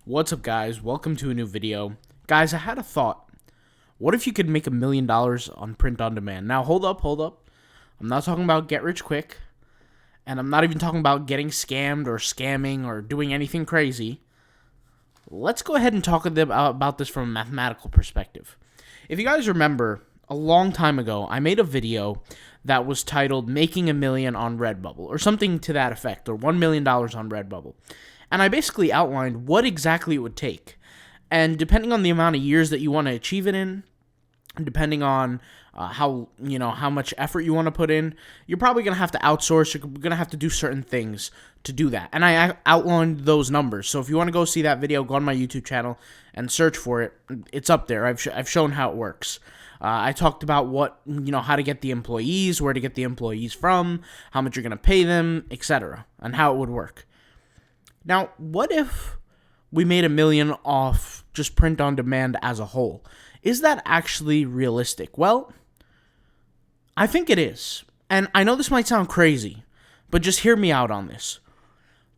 What's up, guys? Welcome to a new video. Guys, I had a thought. What if you could make $1 million on print on demand? Now, hold up. I'm not talking about get rich quick, and I'm not even talking about getting scammed or scamming or doing anything crazy. Let's go ahead and talk about this from a mathematical perspective. If you guys remember, a long time ago, I made a video that was titled Making $1 Million on Redbubble, or something to that effect, or $1 million on Redbubble. And I basically outlined what exactly it would take. And depending on the amount of years that you want to achieve it in, depending on how much effort you want to put in, you're probably going to have to outsource. You're going to have to do certain things to do that. And I outlined those numbers. So if you want to go see that video, go on my YouTube channel and search for it. It's up there. I've shown how it works. I talked about how to get the employees, where to get the employees from, how much you're going to pay them, etc., and how it would work. Now, what if we made $1 million off just print on demand as a whole? Is that actually realistic? Well, I think it is. And I know this might sound crazy, but just hear me out on this.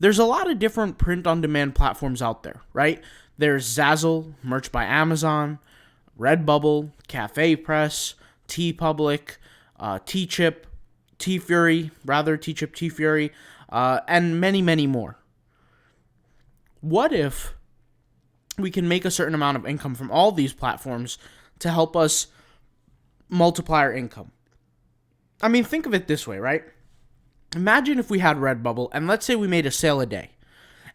There's a lot of different print on demand platforms out there, right? There's Zazzle, Merch by Amazon, Redbubble, Cafe Press, TeePublic, Teechip, Teefury, and many, many more. What if we can make a certain amount of income from all these platforms to help us multiply our income? I mean, think of it this way, right? Imagine if we had Redbubble, and let's say we made a sale a day,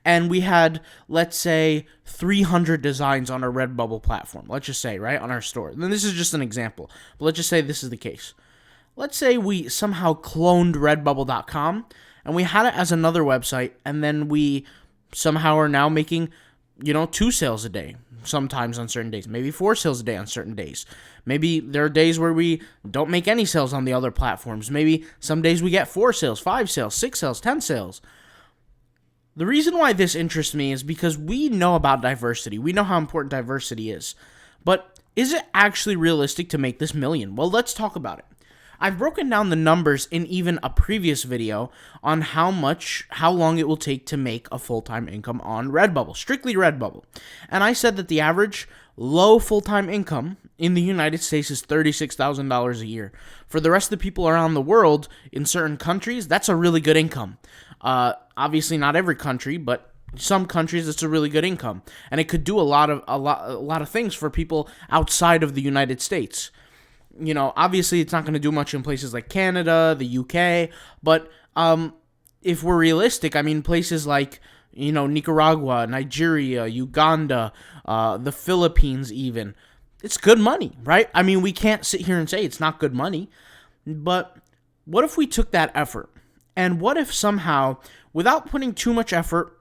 and we had, let's say, 300 designs on our Redbubble platform. Let's just say, right, on our store. And this is just an example, but let's just say this is the case. Let's say we somehow cloned Redbubble.com, and we had it as another website, and then we somehow are now making, 2 sales a day, sometimes on certain days, maybe 4 sales a day on certain days. Maybe there are days where we don't make any sales on the other platforms. Maybe some days we get 4 sales, 5 sales, 6 sales, 10 sales. The reason why this interests me is because we know about diversity. We know how important diversity is. But is it actually realistic to make this $1 million? Well, let's talk about it. I've broken down the numbers in even a previous video on how long it will take to make a full-time income on Redbubble, strictly Redbubble. And I said that the average low full-time income in the United States is $36,000 a year. For the rest of the people around the world, in certain countries, that's a really good income. Obviously not every country, but some countries it's a really good income. And it could do a lot of things for people outside of the United States. Obviously it's not going to do much in places like Canada, the UK, but if we're realistic, I mean, places like, Nicaragua, Nigeria, Uganda, the Philippines even, it's good money, right? I mean, we can't sit here and say it's not good money, but what if we took that effort? And what if somehow, without putting too much effort,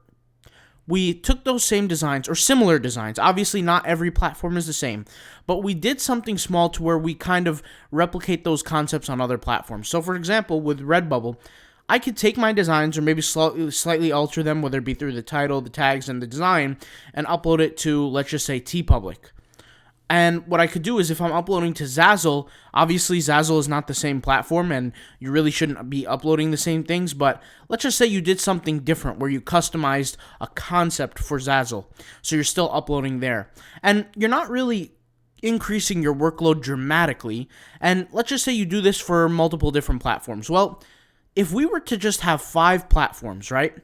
we took those same designs or similar designs. Obviously, not every platform is the same, but we did something small to where we kind of replicate those concepts on other platforms. So, for example, with Redbubble, I could take my designs or maybe slightly alter them, whether it be through the title, the tags, and the design, and upload it to, let's just say, TeePublic. And what I could do is if I'm uploading to Zazzle, obviously Zazzle is not the same platform and you really shouldn't be uploading the same things, but let's just say you did something different where you customized a concept for Zazzle. So you're still uploading there. And you're not really increasing your workload dramatically. And let's just say you do this for multiple different platforms. Well, if we were to just have 5 platforms, right?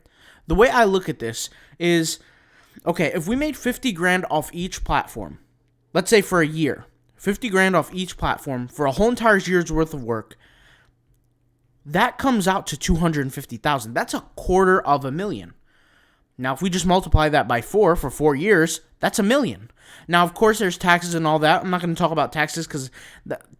The way I look at this is, okay, if we made 50 grand off each platform, let's say for a year, 50 grand off each platform for a whole entire year's worth of work, that comes out to 250,000. That's $250,000. Now, if we just multiply that by 4 for 4 years, that's $1 million. Now, of course, there's taxes and all that. I'm not going to talk about taxes because,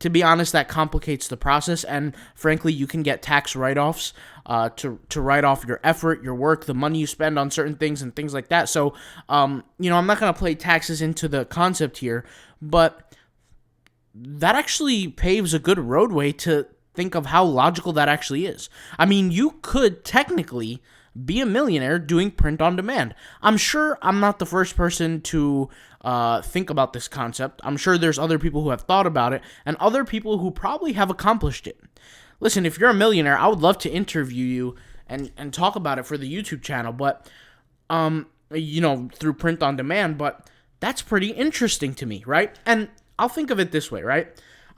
to be honest, that complicates the process. And frankly, you can get tax write-offs to write off your effort, your work, the money you spend on certain things and things like that. So, I'm not going to play taxes into the concept here, but that actually paves a good roadway to think of how logical that actually is. I mean, you could technically be a millionaire doing print on demand. I'm sure I'm not the first person to think about this concept. I'm sure there's other people who have thought about it and other people who probably have accomplished it. Listen, if you're a millionaire, I would love to interview you and talk about it for the YouTube channel, but through print on demand, but that's pretty interesting to me, right? And I'll think of it this way, right?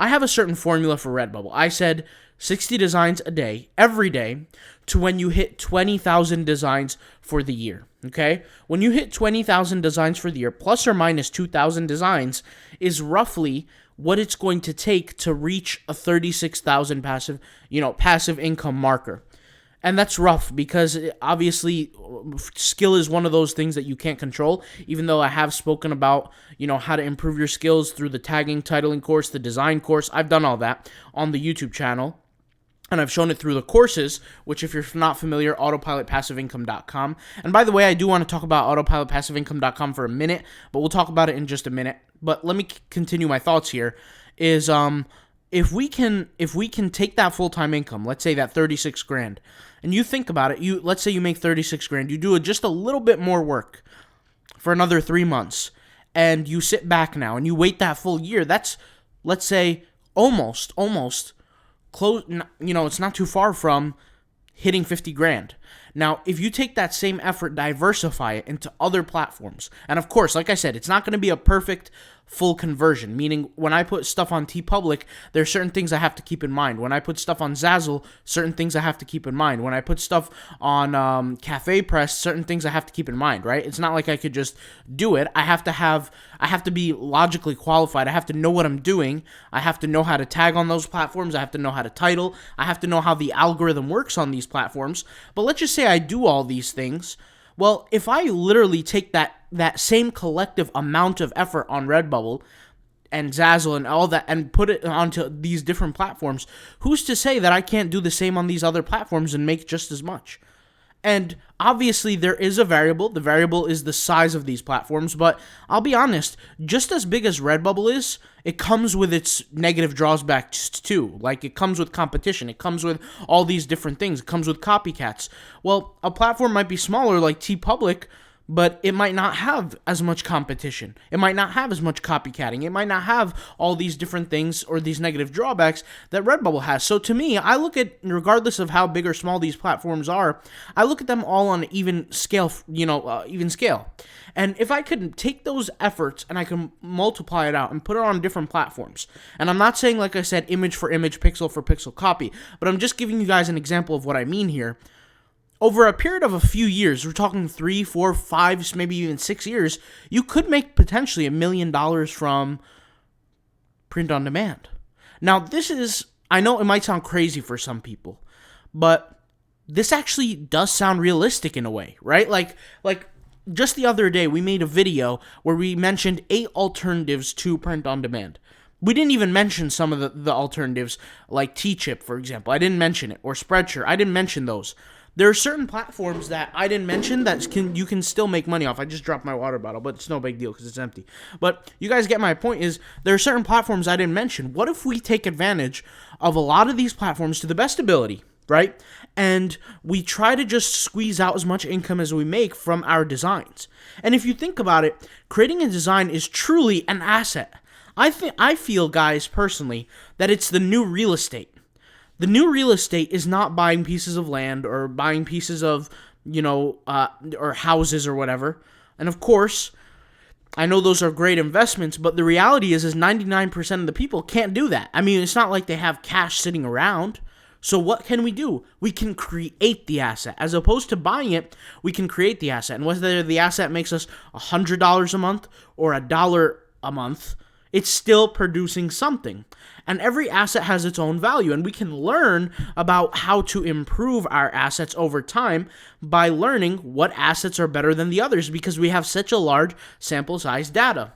I have a certain formula for Redbubble. I said 60 designs a day, every day, to when you hit 20,000 designs for the year, okay? When you hit 20,000 designs for the year, plus or minus 2,000 designs, is roughly what it's going to take to reach a 36,000 passive income marker. And that's rough because obviously skill is one of those things that you can't control, even though I have spoken about, how to improve your skills through the tagging, titling course, the design course. I've done all that on the YouTube channel. And I've shown it through the courses, which if you're not familiar, autopilotpassiveincome.com. And by the way, I do want to talk about autopilotpassiveincome.com for a minute, but we'll talk about it in just a minute. But let me continue my thoughts here. Is if we can take that full-time income, let's say that 36 grand, and you think about it, let's say you make 36 grand, you do just a little bit more work for another 3 months, and you sit back now and you wait that full year. That's, let's say, almost close. It's not too far from hitting 50 grand. Now, if you take that same effort, diversify it into other platforms, and of course, like I said, it's not going to be a perfect full conversion, meaning when I put stuff on TeePublic, there are certain things I have to keep in mind. When I put stuff on Zazzle, certain things I have to keep in mind. When I put stuff on Cafe Press, certain things I have to keep in mind, right? It's not like I could just do it. I have to be logically qualified. I have to know what I'm doing. I have to know how to tag on those platforms. I have to know how to title. I have to know how the algorithm works on these platforms. But let's just say I do all these things. Well, if I literally take that same collective amount of effort on Redbubble and Zazzle and all that and put it onto these different platforms, who's to say that I can't do the same on these other platforms and make just as much? And obviously there is a variable. The variable is the size of these platforms, but I'll be honest, just as big as Redbubble is, it comes with its negative drawbacks too. Like, it comes with competition. It comes with all these different things. It comes with copycats. Well, a platform might be smaller like TeePublic, but it might not have as much competition. It might not have as much copycatting. It might not have all these different things or these negative drawbacks that Redbubble has. So to me, I look at, regardless of how big or small these platforms are, I look at them all on an even scale, even scale. And if I could take those efforts and I can multiply it out and put it on different platforms, and I'm not saying, like I said, image for image, pixel for pixel copy, but I'm just giving you guys an example of what I mean here. Over a period of a few years, we're talking 3, 4, 5, maybe even 6 years, you could make potentially $1 million from print on demand. Now, I know it might sound crazy for some people, but this actually does sound realistic in a way, right? Like just the other day, we made a video where we mentioned 8 alternatives to print on demand. We didn't even mention some of the alternatives, like Teechip, for example. I didn't mention it, or Spreadshirt. I didn't mention those. There are certain platforms that I didn't mention that you can still make money off. I just dropped my water bottle, but it's no big deal because it's empty. But you guys get my point. Is there are certain platforms I didn't mention. What if we take advantage of a lot of these platforms to the best ability, right? And we try to just squeeze out as much income as we make from our designs. And if you think about it, creating a design is truly an asset. I feel, guys, personally, that it's the new real estate. The new real estate is not buying pieces of land or buying pieces of, or houses or whatever. And of course, I know those are great investments, but the reality is 99% of the people can't do that. I mean, it's not like they have cash sitting around. So what can we do? We can create the asset. As opposed to buying it, we can create the asset. And whether the asset makes us $100 a month or $1 a month, it's still producing something. And every asset has its own value, and we can learn about how to improve our assets over time by learning what assets are better than the others because we have such a large sample size data.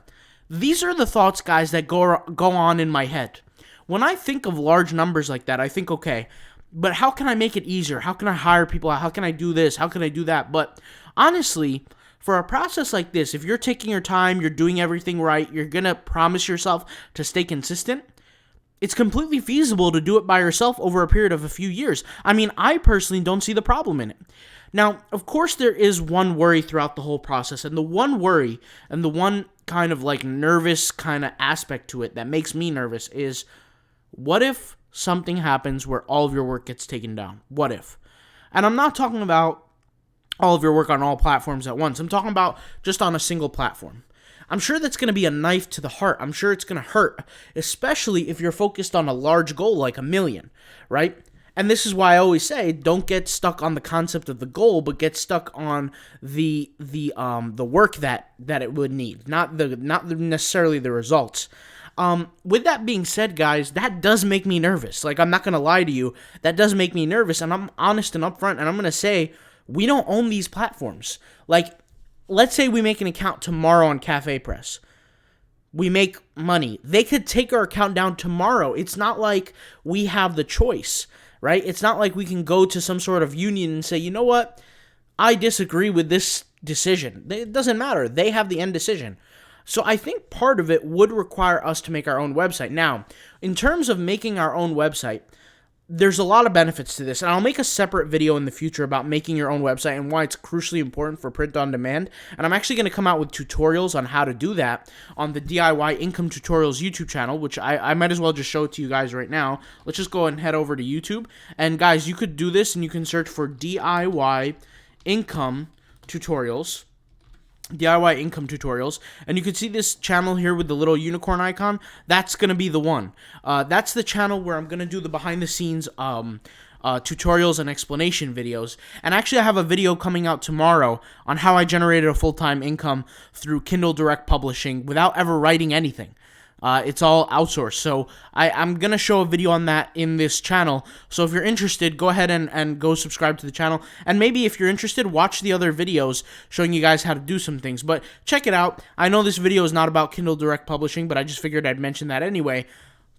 These are the thoughts, guys, that go on in my head. When I think of large numbers like that, I think, okay, but how can I make it easier? How can I hire people? How can I do this? How can I do that? But honestly, for a process like this, if you're taking your time, you're doing everything right, you're going to promise yourself to stay consistent, it's completely feasible to do it by yourself over a period of a few years. I mean, I personally don't see the problem in it. Now, of course, there is one worry throughout the whole process, and the one worry and the one kind of like nervous kind of aspect to it that makes me nervous is, what if something happens where all of your work gets taken down? What if? And I'm not talking about all of your work on all platforms at once. I'm talking about just on a single platform. I'm sure that's going to be a knife to the heart. I'm sure it's going to hurt, especially if you're focused on a large goal like 1 million, right? And this is why I always say, don't get stuck on the concept of the goal, but get stuck on the work that it would need, not necessarily the results. With that being said, guys, that does make me nervous. Like, I'm not gonna lie to you, that does make me nervous, and I'm honest and upfront, and I'm gonna say we don't own these platforms. Like, let's say we make an account tomorrow on Cafe Press. We make money. They could take our account down tomorrow. It's not like we have the choice, right? It's not like we can go to some sort of union and say, you know what? I disagree with this decision. It doesn't matter. They have the end decision. So I think part of it would require us to make our own website. Now, in terms of making our own website, there's a lot of benefits to this, and I'll make a separate video in the future about making your own website and why it's crucially important for print on demand. And I'm actually going to come out with tutorials on how to do that on the DIY Income Tutorials YouTube channel, which I might as well just show it to you guys right now. Let's just go and head over to YouTube. And guys, you could do this, and you can search for DIY Income Tutorials. DIY Income Tutorials, and you can see this channel here with the little unicorn icon. That's going to be the one. That's the channel where I'm going to do the behind the scenes tutorials and explanation videos. And actually, I have a video coming out tomorrow on how I generated a full-time income through Kindle Direct Publishing without ever writing anything. It's all outsourced. So I'm going to show a video on that in this channel. So if you're interested, go ahead and go subscribe to the channel. And maybe if you're interested, watch the other videos showing you guys how to do some things. But check it out. I know this video is not about Kindle Direct Publishing, but I just figured I'd mention that anyway.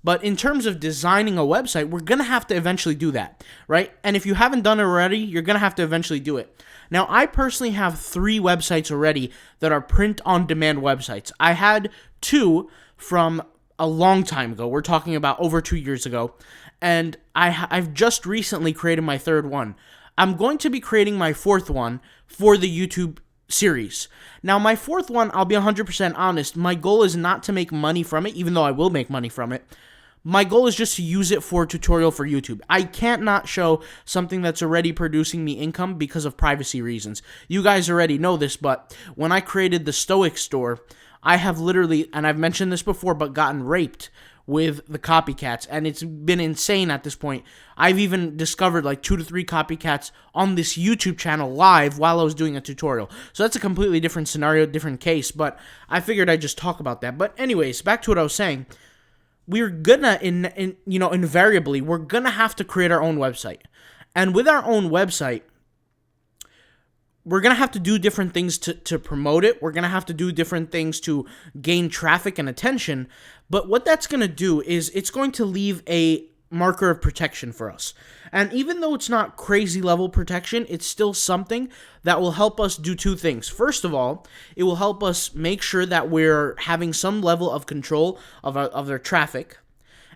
But in terms of designing a website, we're going to have to eventually do that, right? And if you haven't done it already, you're going to have to eventually do it. Now, I personally have 3 websites already that are print-on-demand websites. I had 2 from a long time ago. We're talking about over 2 years ago. And I've just recently created my 3rd one. I'm going to be creating my 4th one for the YouTube series. Now, my 4th one, I'll be 100% honest, my goal is not to make money from it, even though I will make money from it. My goal is just to use it for a tutorial for YouTube. I can't not show something that's already producing me income because of privacy reasons. You guys already know this, but when I created the Stoic store, I have literally, and I've mentioned this before, but gotten raped with the copycats, and it's been insane at this point. I've even discovered like 2 to 3 copycats on this YouTube channel live while I was doing a tutorial. So that's a completely different scenario, different case, but I figured I'd just talk about that. But anyways, back to what I was saying. We're gonna, invariably, we're gonna have to create our own website. And with our own website, we're going to have to do different things to promote it. We're going to have to do different things to gain traffic and attention. But what that's going to do is it's going to leave a marker of protection for us. And even though it's not crazy level protection, it's still something that will help us do 2 things. First of all, it will help us make sure that we're having some level of control of their traffic.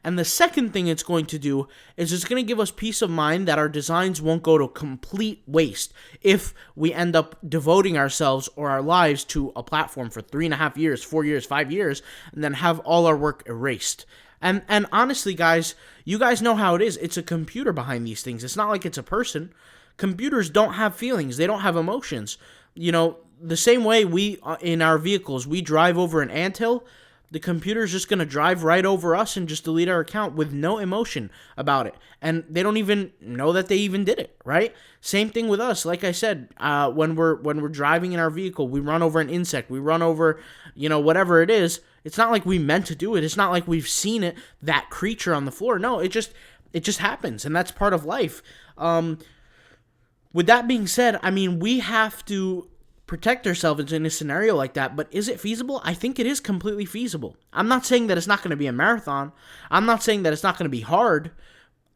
And the second thing it's going to do is it's going to give us peace of mind that our designs won't go to complete waste if we end up devoting ourselves or our lives to a platform for 3.5 years, 4 years, 5 years, and then have all our work erased. And honestly, guys, you guys know how it is. It's a computer behind these things. It's not like it's a person. Computers don't have feelings. They don't have emotions. You know, the same way we, in our vehicles, we drive over an anthill, the computer's just going to drive right over us and just delete our account with no emotion about it. And they don't even know that they even did it, right? Same thing with us. Like I said, when we're driving in our vehicle, we run over an insect, we run over, whatever it is. It's not like we meant to do it. It's not like we've seen it, that creature on the floor. No, it just happens, and that's part of life. With that being said, I mean, we have to protect ourselves in a scenario like that, but is it feasible? I think it is completely feasible. I'm not saying that it's not going to be a marathon. I'm not saying that it's not going to be hard.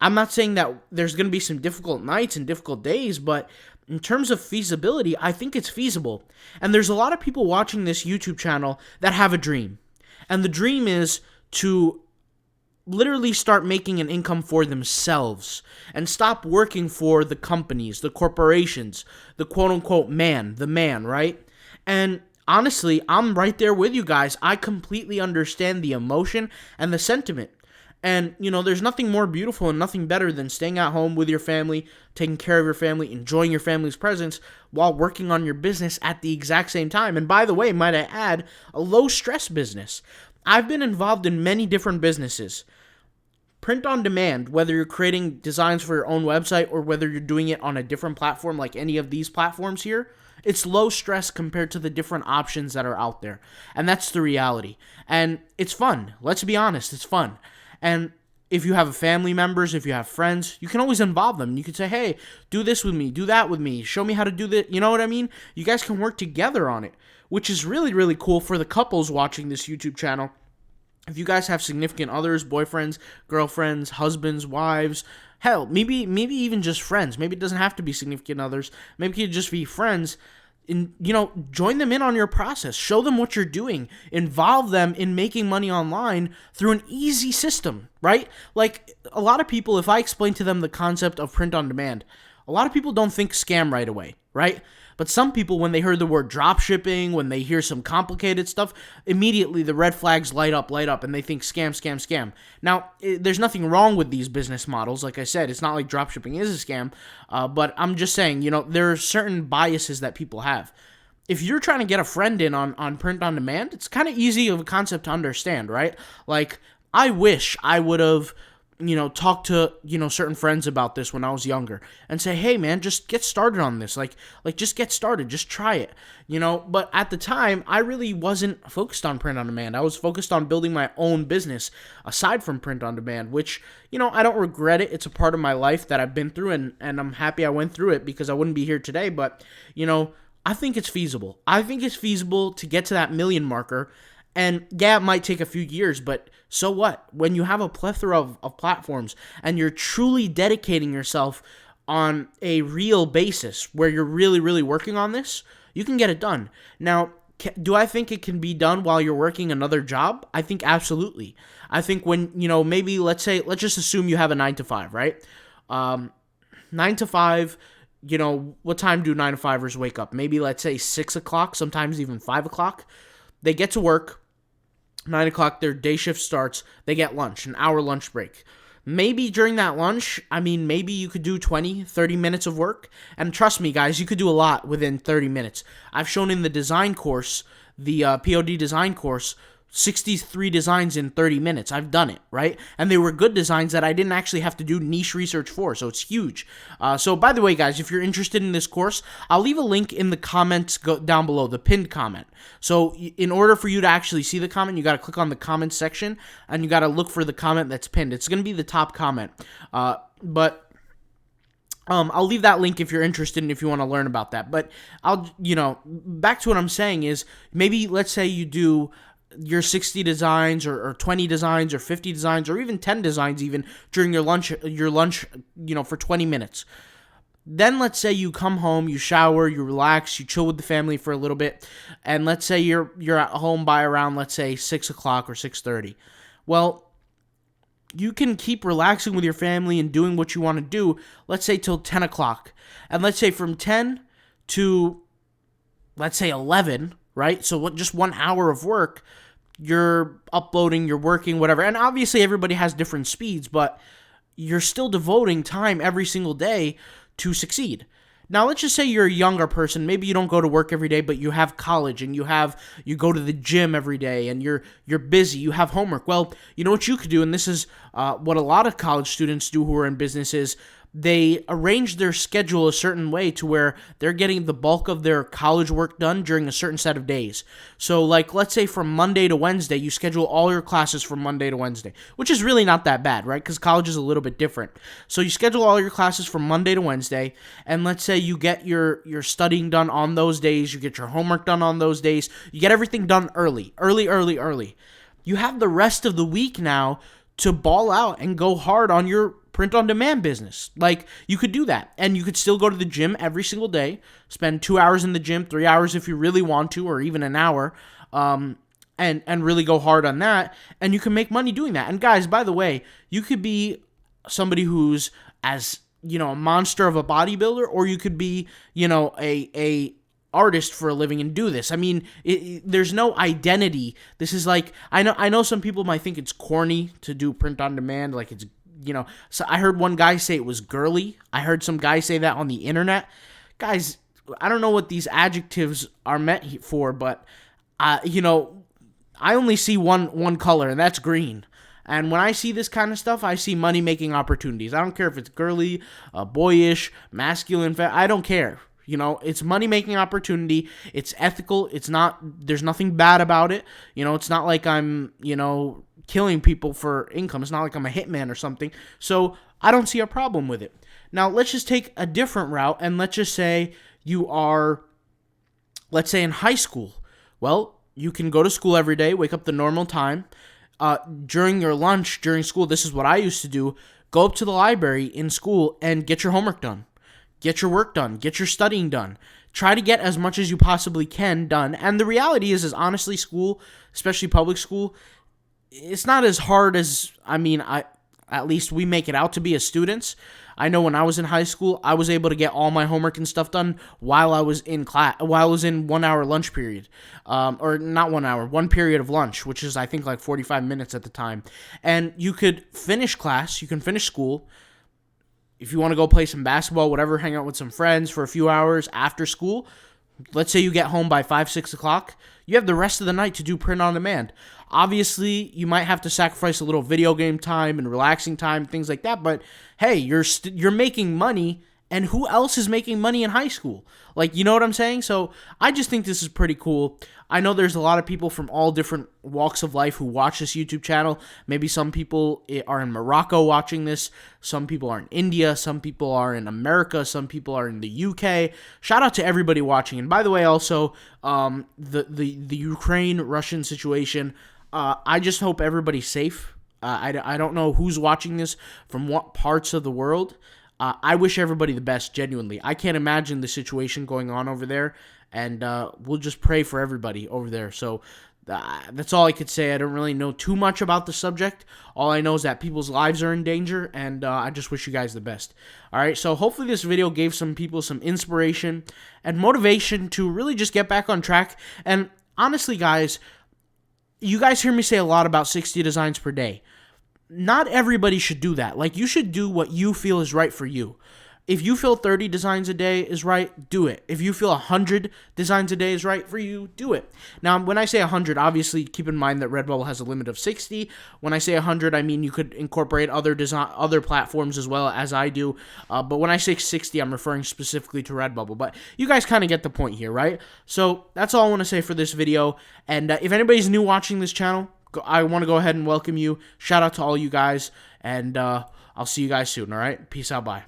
I'm not saying that there's going to be some difficult nights and difficult days, but in terms of feasibility, I think it's feasible. And there's a lot of people watching this YouTube channel that have a dream. And the dream is to literally start making an income for themselves and stop working for the companies, the corporations, the quote-unquote the man, right? And honestly, I'm right there with you guys. I completely understand the emotion and the sentiment. And, there's nothing more beautiful and nothing better than staying at home with your family, taking care of your family, enjoying your family's presence while working on your business at the exact same time. And by the way, might I add, a low stress business. I've been involved in many different businesses. Print on demand, whether you're creating designs for your own website or whether you're doing it on a different platform like any of these platforms here, it's low stress compared to the different options that are out there. And that's the reality. And it's fun. Let's be honest, it's fun. And if you have family members, if you have friends, you can always involve them. You can say, hey, do this with me, do that with me, show me how to do that. You know what I mean? You guys can work together on it, which is really, really cool for the couples watching this YouTube channel. If you guys have significant others, boyfriends, girlfriends, husbands, wives, hell, maybe even just friends. Maybe it doesn't have to be significant others. Maybe it could just be friends. And, join them in on your process. Show them what you're doing. Involve them in making money online through an easy system, right? Like, a lot of people, if I explain to them the concept of print on demand, a lot of people don't think scam right away, right? But some people, when they heard the word drop shipping, when they hear some complicated stuff, immediately the red flags light up, and they think scam, scam, scam. Now, there's nothing wrong with these business models. Like I said, it's not like drop shipping is a scam, but I'm just saying, there are certain biases that people have. If you're trying to get a friend in on print on demand, it's kind of easy of a concept to understand, right? Like, I wish I would have talk to, certain friends about this when I was younger and say, hey man, just get started on this. Like just get started, just try it, but at the time I really wasn't focused on print on demand. I was focused on building my own business aside from print on demand, which, I don't regret it. It's a part of my life that I've been through and I'm happy I went through it because I wouldn't be here today. But, I think it's feasible. I think it's feasible to get to that million marker. And yeah, it might take a few years, but so what? When you have a plethora of platforms and you're truly dedicating yourself on a real basis where you're really, really working on this, you can get it done. Now, do I think it can be done while you're working another job? I think absolutely. I think when, maybe let's just assume you have a 9 to 5, right? 9 to 5, what time do 9 to 5ers wake up? Maybe let's say 6 o'clock, sometimes even 5 o'clock. They get to work. 9 o'clock, their day shift starts. They get lunch, an hour lunch break. Maybe during that lunch, maybe you could do 20, 30 minutes of work. And trust me, guys, you could do a lot within 30 minutes. I've shown in the design course, the POD design course, 63 designs in 30 minutes. I've done it, right? And they were good designs that I didn't actually have to do niche research for, so it's huge. So by the way, guys, if you're interested in this course, I'll leave a link in the comments down below, the pinned comment. So in order for you to actually see the comment, you got to click on the comment section, and you got to look for the comment that's pinned. It's going to be the top comment. But I'll leave that link if you're interested and if you want to learn about that. But back to what I'm saying is maybe let's say you do your 60 designs or 20 designs or 50 designs or even 10 designs even during your lunch, for 20 minutes. Then let's say you come home, you shower, you relax, you chill with the family for a little bit, and let's say you're at home by around, let's say, 6 o'clock or 6:30. Well, you can keep relaxing with your family and doing what you want to do, let's say till 10 o'clock. And let's say from 10 to, let's say, 11, right? So just 1 hour of work, you're uploading, you're working, whatever. And obviously everybody has different speeds, but you're still devoting time every single day to succeed. Now, let's just say you're a younger person. Maybe you don't go to work every day, but you have college and you go to the gym every day and you're busy. You have homework. Well, you know what you could do, and this is what a lot of college students do who are in businesses. They arrange their schedule a certain way to where they're getting the bulk of their college work done during a certain set of days. So, like, let's say from Monday to Wednesday, you schedule all your classes from Monday to Wednesday, which is really not that bad, right? Because college is a little bit different. So you schedule all your classes from Monday to Wednesday, and let's say you get your studying done on those days, you get your homework done on those days, you get everything done early. You have the rest of the week now to ball out and go hard on your print-on-demand business. Like, you could do that, and you could still go to the gym every single day, spend 2 hours in the gym, 3 hours if you really want to, or even an hour, and really go hard on that, and you can make money doing that. And guys, by the way, you could be somebody who's a monster of a bodybuilder, or you could be, a artist for a living and do this. I mean, there's no identity. This is like, I know some people might think it's corny to do print on demand, like it's, so I heard one guy say it was girly. I heard some guy say that on the internet. Guys, I don't know what these adjectives are meant for, but I only see one color, and that's green. And when I see this kind of stuff, I see money-making opportunities. I don't care if it's girly, boyish, masculine, I don't care. It's money-making opportunity. It's ethical. There's nothing bad about it. It's not like I'm, killing people for income. It's not like I'm a hitman or something. So I don't see a problem with it. Now, let's just take a different route, and let's just say you are, let's say, in high school. Well, you can go to school every day, wake up the normal time. During your lunch, during school, this is what I used to do. Go up to the library in school and get your homework done. Get your work done. Get your studying done. Try to get as much as you possibly can done. And the reality is honestly, school, especially public school, it's not as hard as, at least we make it out to be as students. I know when I was in high school, I was able to get all my homework and stuff done while I was in class, while I was in 1 hour lunch period, or not 1 hour, one period of lunch, which is I think like 45 minutes at the time. And you could finish class, you can finish school. If you want to go play some basketball, whatever, hang out with some friends for a few hours after school, let's say you get home by 5, 6 o'clock, you have the rest of the night to do print on demand. Obviously, you might have to sacrifice a little video game time and relaxing time, things like that, but hey, you're making money, and who else is making money in high school? Like, you know what I'm saying? So I just think this is pretty cool. I know there's a lot of people from all different walks of life who watch this YouTube channel. Maybe some people are in Morocco watching this. Some people are in India. Some people are in America. Some people are in the UK. Shout out to everybody watching. And by the way, also, the Ukraine-Russian situation, I just hope everybody's safe. I don't know who's watching this from what parts of the world. I wish everybody the best, genuinely. I can't imagine the situation going on over there, and we'll just pray for everybody over there. So that's all I could say. I don't really know too much about the subject. All I know is that people's lives are in danger, and I just wish you guys the best. All right, so hopefully this video gave some people some inspiration and motivation to really just get back on track. And honestly, guys, you guys hear me say a lot about 60 designs per day. Not everybody should do that. Like, you should do what you feel is right for you. If you feel 30 designs a day is right, do it. If you feel 100 designs a day is right for you, do it. Now, when I say 100, obviously keep in mind that Redbubble has a limit of 60. When I say 100, I mean you could incorporate other platforms as well, as I do. But when I say 60, I'm referring specifically to Redbubble. But you guys kind of get the point here, right? So that's all I want to say for this video. And if anybody's new watching this channel, I want to go ahead and welcome you. Shout out to all you guys. And I'll see you guys soon, all right? Peace out, bye.